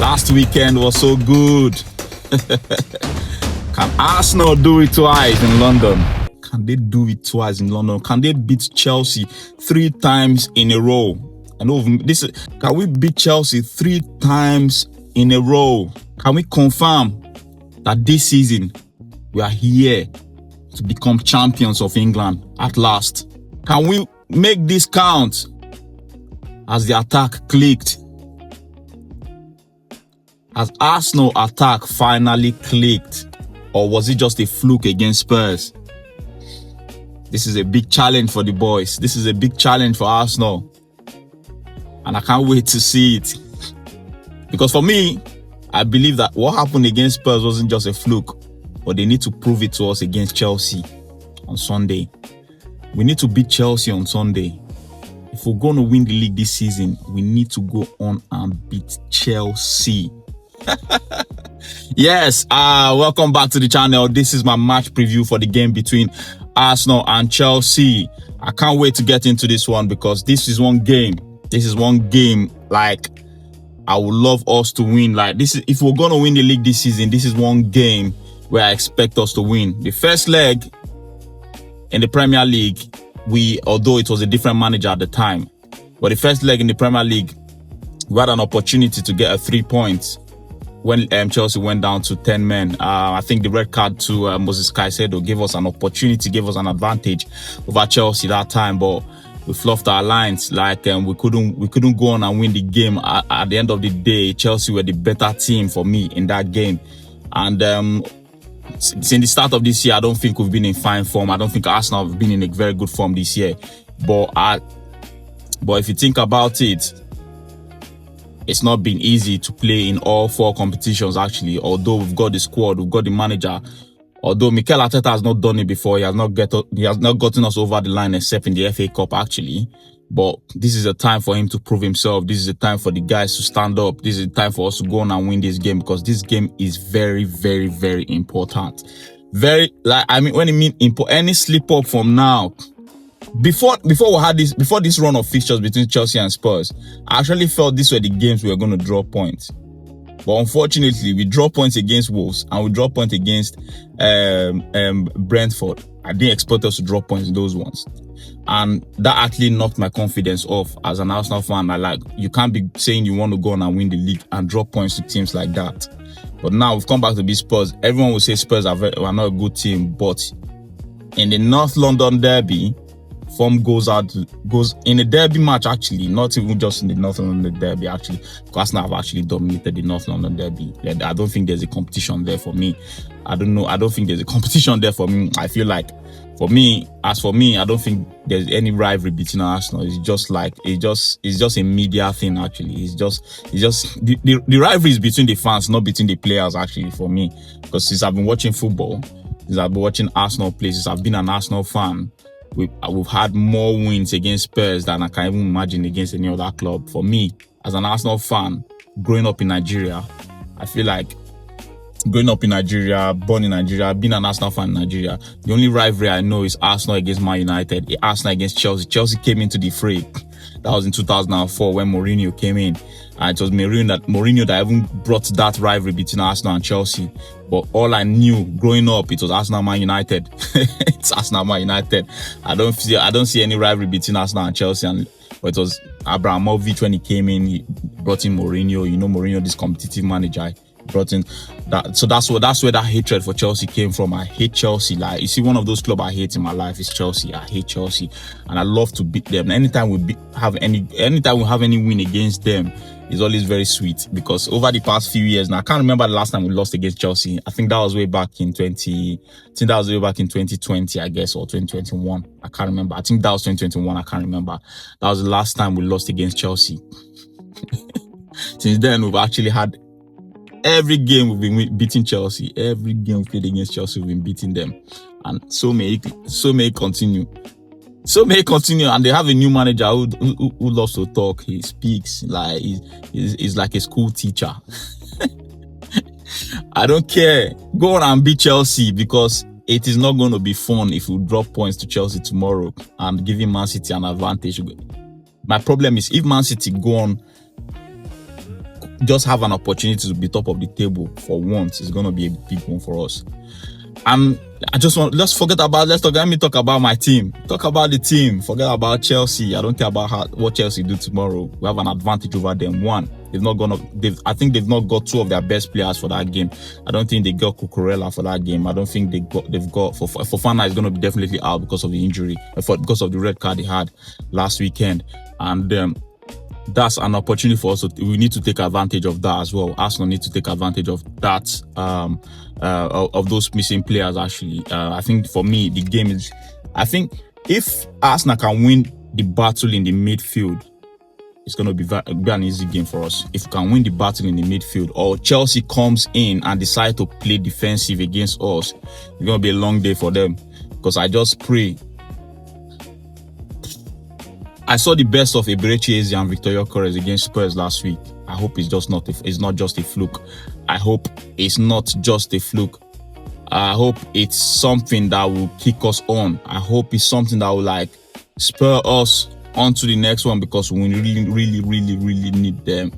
Last weekend was so good. Can Arsenal do it twice in London? Can they do it twice in London? Can they beat Chelsea 3 times in a row? I know this. Can we beat Chelsea 3 times in a row? Can we confirm that this season we are here to become champions of England at last? Can we make this count as the attack clicked? Has Arsenal attack finally clicked? Or was it just a fluke against Spurs? This is a big challenge for the boys. This is a big challenge for Arsenal. And I can't wait to see it. Because for me, I believe that what happened against Spurs wasn't just a fluke. But they need to prove it to us against Chelsea on Sunday. We need to beat Chelsea on Sunday. If we're going to win the league this season, we need to go on and beat Chelsea. Yes, welcome back to the channel. This is my match preview for the game between Arsenal and Chelsea. I can't wait to get into this one because this is one game. Like, I would love us to win. Like, this is, if we're gonna win the league this season, this is one game where I expect us to win. The first leg in the Premier League, although it was a different manager at the time, but the first leg in the Premier League, we had an opportunity to get a 3 points when Chelsea went down to 10 men. I think the red card to Moses Caicedo gave us an opportunity, gave us an advantage over Chelsea that time, but we fluffed our lines. Like, we couldn't go on and win the game. At the end of the day, Chelsea were the better team for me in that game. And since the start of this year, I don't think we've been in fine form. I don't think Arsenal have been in a very good form this year. But if you think about it, it's not been easy to play in all 4 competitions, actually. Although we've got the squad, we've got the manager. Although Mikel Arteta has not done it before, he has not gotten us over the line except in the FA Cup, actually. But this is a time for him to prove himself. This is a time for the guys to stand up. This is a time for us to go on and win this game, because this game is very, very, very important. Very, like, I mean, when I mean any slip up from now, before this run of fixtures between Chelsea and Spurs, I actually felt these were the games we were going to draw points. But unfortunately, we draw points against Wolves and we draw points against Brentford. I didn't expect us to draw points in those ones. And that actually knocked my confidence off as an Arsenal fan. You can't be saying you want to go on and win the league and drop points to teams like that. But now we've come back to be Spurs. Everyone will say Spurs are not a good team. But in the North London derby, form goes in a derby match, actually, not even just in the North London derby, actually, because Arsenal have actually dominated the North London derby. I don't think there's a competition there for me. I don't think there's a competition there for me. I feel like, for me, I don't think there's any rivalry between Arsenal. It's just a media thing, actually. It's just the rivalry is between the fans, not between the players, actually, for me. Because since I've been watching football, since I've been watching Arsenal play, since I've been an Arsenal fan, we've had more wins against Spurs than I can even imagine against any other club. For me, as an Arsenal fan, growing up in Nigeria, I feel like growing up in Nigeria, born in Nigeria, being an Arsenal fan in Nigeria, the only rivalry I know is Arsenal against Man United, Arsenal against Chelsea. Chelsea came into the fray. That was in 2004 when Mourinho came in. And it was Mourinho that even brought that rivalry between Arsenal and Chelsea. But all I knew growing up, it was Arsenal Man United. It's Arsenal Man United. I don't see any rivalry between Arsenal and Chelsea. But it was Abramovich when he came in. He brought in Mourinho. You know Mourinho, this competitive manager. Brought in that, so that's where that hatred for Chelsea came from. I hate Chelsea. Like, you see, one of those clubs I hate in my life is Chelsea. I hate Chelsea, and I love to beat them. Anytime we have any win against them, it's always very sweet, because over the past few years now, I can't remember the last time we lost against Chelsea. I think that was way back in 2020, I guess, or 2021. I can't remember. I think that was 2021. I can't remember. That was the last time we lost against Chelsea. Since then, we've actually had every game we've been beating Chelsea. Every game we played against Chelsea, we've been beating them. And so may continue. And they have a new manager who loves to talk. He speaks like he's like a school teacher. I don't care. Go on and beat Chelsea, because it is not going to be fun if we drop points to Chelsea tomorrow and giving Man City an advantage. My problem is, if Man City go on just have an opportunity to be top of the table for once is going to be a big one for us. And I just want, let's let me talk about my team. Talk about the team. Forget about Chelsea. I don't care about what Chelsea do tomorrow. We have an advantage over them. One, I think they've not got two of their best players for that game. I don't think they got Cucurella for that game. I don't think they've got Fofana is going to be definitely out because of the injury, because of the red card he had last weekend. And that's an opportunity for us. We need to take advantage of that as well. Arsenal need to take advantage of that, of those missing players, actually. I think for me, the game is, I think if Arsenal can win the battle in the midfield, it's going to be an easy game for us. If we can win the battle in the midfield, or Chelsea comes in and decide to play defensive against us, it's going to be a long day for them. Because I just pray. I saw the best of Eberechi Eze and Victor Gyökeres against Spurs last week. I hope it's not just a fluke. I hope it's not just a fluke. I hope it's something that will kick us on. I hope it's something that will spur us on to the next one, because we really need them.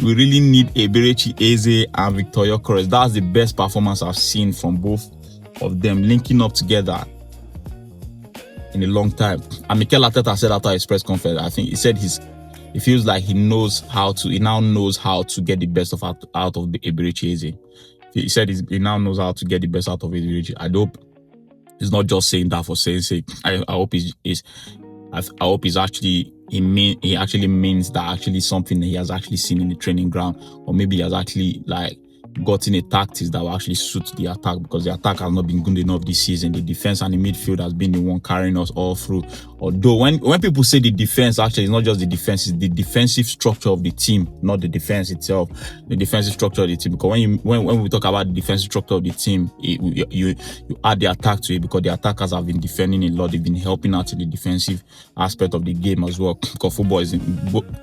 We really need Eberechi Eze and Victor Gyökeres. That's the best performance I've seen from both of them linking up together in a long time. And Mikel Arteta said after his press conference, I think he said he feels like he now knows how to get the best out of Eberechi Eze. He said he now knows how to get the best out of Eberechi. I hope he's not just saying that for saying sake. I hope he actually means that actually something he has actually seen in the training ground, or maybe he has actually gotten a tactics that will actually suit the attack, because the attack has not been good enough this season. The defense and the midfield has been the one carrying us all through. Although when people say the defense, actually it's not just the defense, it's the defensive structure of the team, not the defense itself. The defensive structure of the team, because when we talk about the defensive structure of the team, you add the attack to it, because the attackers have been defending a lot. They've been helping out in the defensive aspect of the game as well. Because football is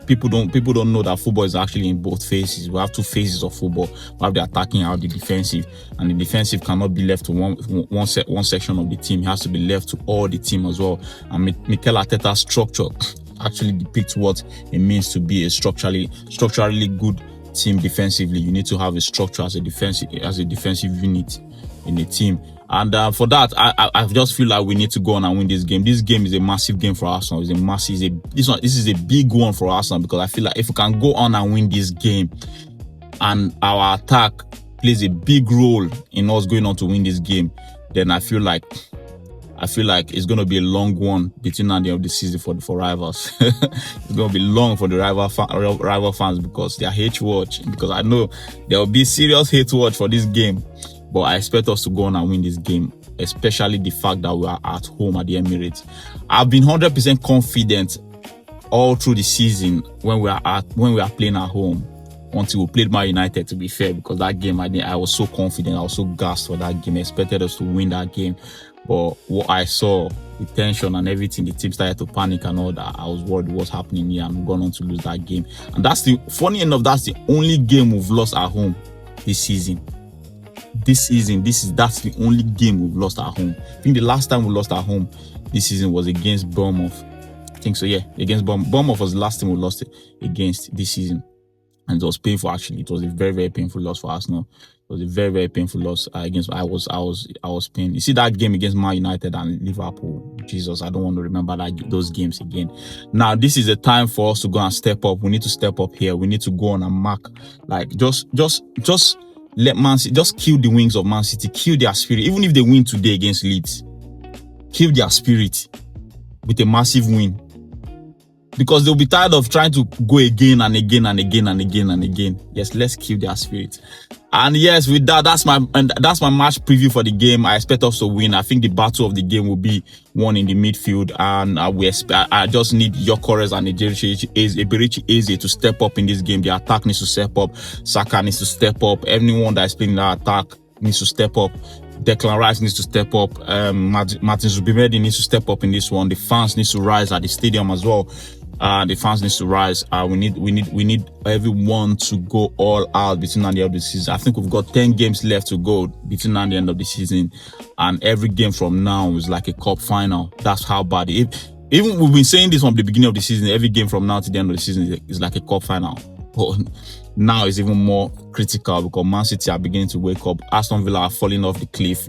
people don't know that football is actually in both phases. We have two phases of football. We have the attacking out the defensive, and the defensive cannot be left to one section of the team. It has to be left to all the team as well. And Mikel Arteta's structure actually depicts what it means to be a structurally good team defensively. You need to have a structure as a defensive unit in the team. And for that, I just feel like we need to go on and win this game. This game is a massive game for Arsenal. This is a big one for Arsenal, because I feel like if we can go on and win this game, and our attack plays a big role in us going on to win this game, then I feel like it's going to be a long one between now and the end of the season for rivals. It's going to be long for the rival fans, because they are hate watch. Because I know there will be serious hate watch for this game, but I expect us to go on and win this game, especially the fact that we are at home at the Emirates. I've been 100% confident all through the season when we are playing at home, until we played Man United, to be fair, because that game I was so confident, I was so gassed for that game. I expected us to win that game. But what I saw, the tension and everything, the team started to panic and all that. I was worried what's happening here, and we're going on to lose that game. And that's the only game we've lost at home this season. That's the only game we've lost at home. I think the last time we lost at home this season was against Bournemouth. I think so, yeah, against Bournemouth. Bournemouth was the last time we lost it against this season. And it was painful, actually. It was a very, very painful loss for Arsenal. It was a very, very painful loss against. I was pained. You see that game against Man United and Liverpool. Jesus, I don't want to remember those games again. Now, this is a time for us to go and step up. We need to step up here. We need to go on and mark. Just let Man City, just kill the wings of Man City, kill their spirit. Even if they win today against Leeds, kill their spirit with a massive win. Because they'll be tired of trying to go again and again and again and again and again. Yes, let's kill their spirit. And yes, with that, that's my match preview for the game. I expect us to win. I think the battle of the game will be won in the midfield, and I just need Gyökeres and Eberechi Eze to step up in this game. The attack needs to step up. Saka needs to step up. Everyone that is playing that attack needs to step up. Declan Rice needs to step up. Martin Zubimendi needs to step up in this one. The fans need to rise at the stadium as well. The fans need to rise. We need everyone to go all out between now and the end of the season. I think we've got 10 games left to go between now and the end of the season, and every game from now is like a cup final. That's how bad it. Even we've been saying this from the beginning of the season. Every game from now to the end of the season is like a cup final. now is even more critical because Man City are beginning to wake up. Aston Villa are falling off the cliff.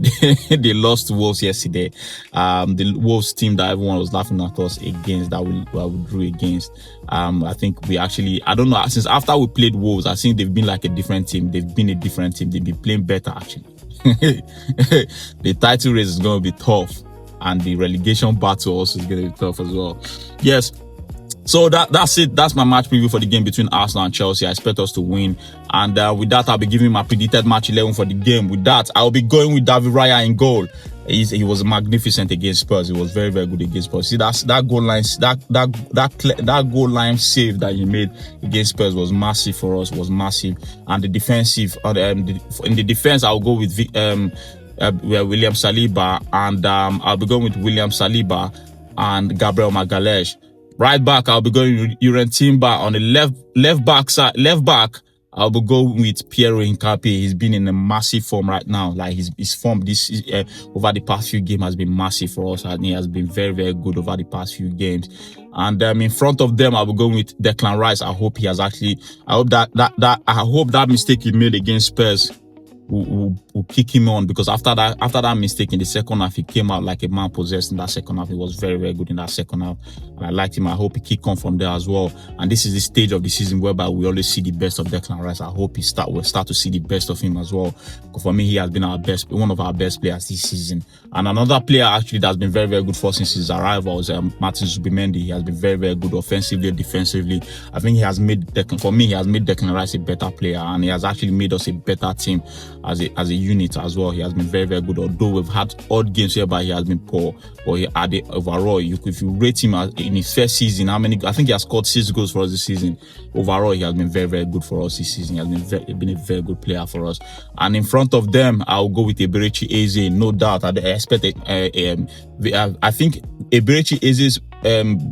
They lost to Wolves yesterday. The Wolves team that everyone was laughing at us against, that we drew against. I think we actually, I don't know, since after we played Wolves, I think they've been like a different team. They've been a different team. They've been playing better actually. The title race is going to be tough, and the relegation battle also is going to be tough as well. Yes. So that's it. That's my match preview for the game between Arsenal and Chelsea. I expect us to win. And with that, I'll be giving my predicted match 11 for the game. With that, I'll be going with David Raya in goal. He was magnificent against Spurs. He was very, very good against Spurs. See, that goal line, that goal line save that he made against Spurs was massive for us. Was massive. And the defensive, in the defense, I'll go with William Saliba, and I'll be going with William Saliba and Gabriel Magalhaes. Right back, I'll be going with Uren Timber. On the left back, I'll be going with Piero Hincapié. He's been in a massive form right now. Like his form over the past few games has been massive for us, and he has been very, very good over the past few games. And in front of them, I'll be going with Declan Rice. I hope he has actually. I hope that mistake he made against Spurs will kick him on, because after that mistake in the second half, he came out like a man possessed in that second half. He was very, very good in that second half, and I liked him. I hope he kick on from there as well. And this is the stage of the season whereby we always see the best of Declan Rice. I hope we'll start to see the best of him as well, because for me, he has been one of our best players this season. And another player actually that's been very, very good for us since his arrival is Martin Zubimendi. He has been very, very good offensively, defensively. I think he has made Declan Rice a better player, and he has actually made us a better team as a unit as well. He has been very, very good, although we've had odd games whereby he has been poor. But overall, if you rate him in his first season, I think he has scored 6 goals for us this season. Overall, he has been very, very good for us this season. He has been a very good player for us. And in front of them, I'll go with Eberechi Eze, no doubt. I expect I think Eberechi Eze's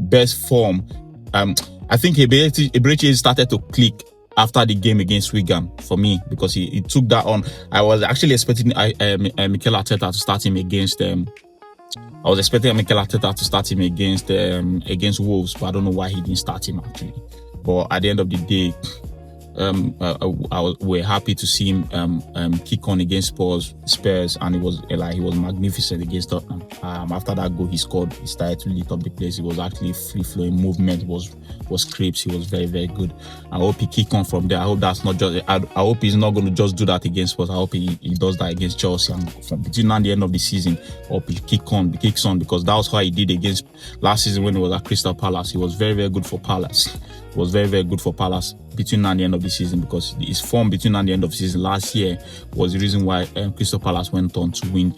best form. I think Eberechi Eze started to click after the game against Wigan for me, because he took that on. I was actually expecting Mikel Arteta to start him against against Wolves, but I don't know why he didn't start him actually. But at the end of the day, we're happy to see him kick on against Spurs, and he was magnificent against Tottenham. After that goal he scored, he started to lit up the place. It was actually free flowing movement, was crisp. He was very, very good. I hope he kick on from there. I hope that's not just. I hope he's not going to just do that against Spurs. I hope he does that against Chelsea, and from between now and the end of the season, I hope he kicks on, because that was how he did against last season when he was at Crystal Palace. He was very, very good for Palace. Was very, very good for Palace between now and the end of the season, because his form between now and the end of the season last year was the reason why Crystal Palace went on to win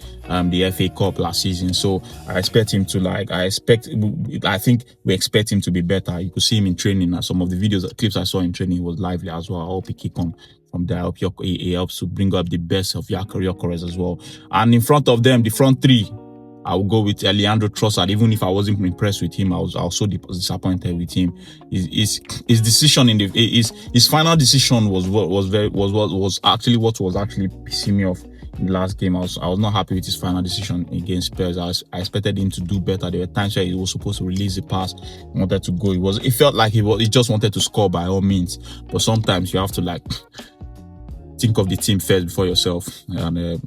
the FA Cup last season. So I expect him to I think we expect him to be better. You could see him in training. Some of the clips I saw in training, he was lively as well. I hope he kick on from there. I hope he helps to bring up the best of Gyökeres as well. And in front of them, the front three, I will go with Leandro Trossard. Even if I wasn't impressed with him, I was also disappointed with him. His decision his final decision was actually what was actually pissing me off in the last game. I was not happy with his final decision against Spurs. I expected him to do better. There were times where he was supposed to release the pass, wanted to go. It felt like he just wanted to score by all means. But sometimes you have to think of the team first before yourself. And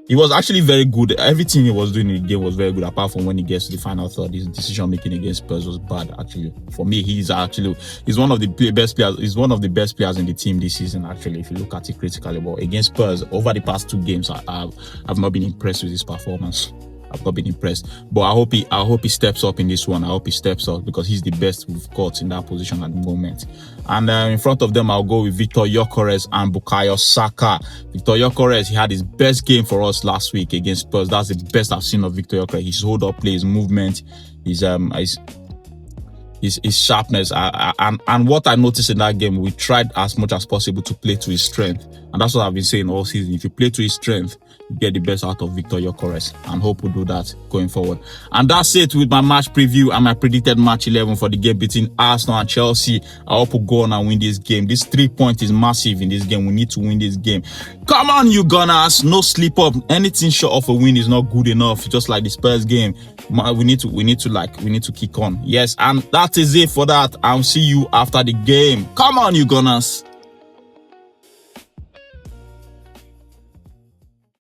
he was actually very good. Everything he was doing in the game was very good, apart from when he gets to the final third. His decision making against Spurs was bad. Actually, for me, he's one of the best players. He's one of the best players in the team this season. Actually, if you look at it critically, but against Spurs over the past 2 games, I've not been impressed with his performance. I've not been impressed, but I hope he steps up in this one. I hope he steps up, because he's the best we've got in that position at the moment. And in front of them, I'll go with Victor Gyökeres and Bukayo Saka. Victor Gyökeres, he had his best game for us last week against Spurs. That's the best I've seen of Victor Gyökeres. His hold-up play, his movement, his sharpness, and what I noticed in that game, we tried as much as possible to play to his strength, and that's what I've been saying all season. If you play to his strength, you get the best out of Victor Gyökeres, and hope we'll do that going forward. And that's it with my match preview and my predicted match 11 for the game between Arsenal and Chelsea. I hope we'll go on and win this game. This 3 point is massive in this game. We need to win this game. Come on, you Gunners, no sleep up. Anything short of a win is not good enough. Just like the Spurs game, we need to kick on. Yes, and that is it for that. I'll see you after the game. Come on, you Gunners.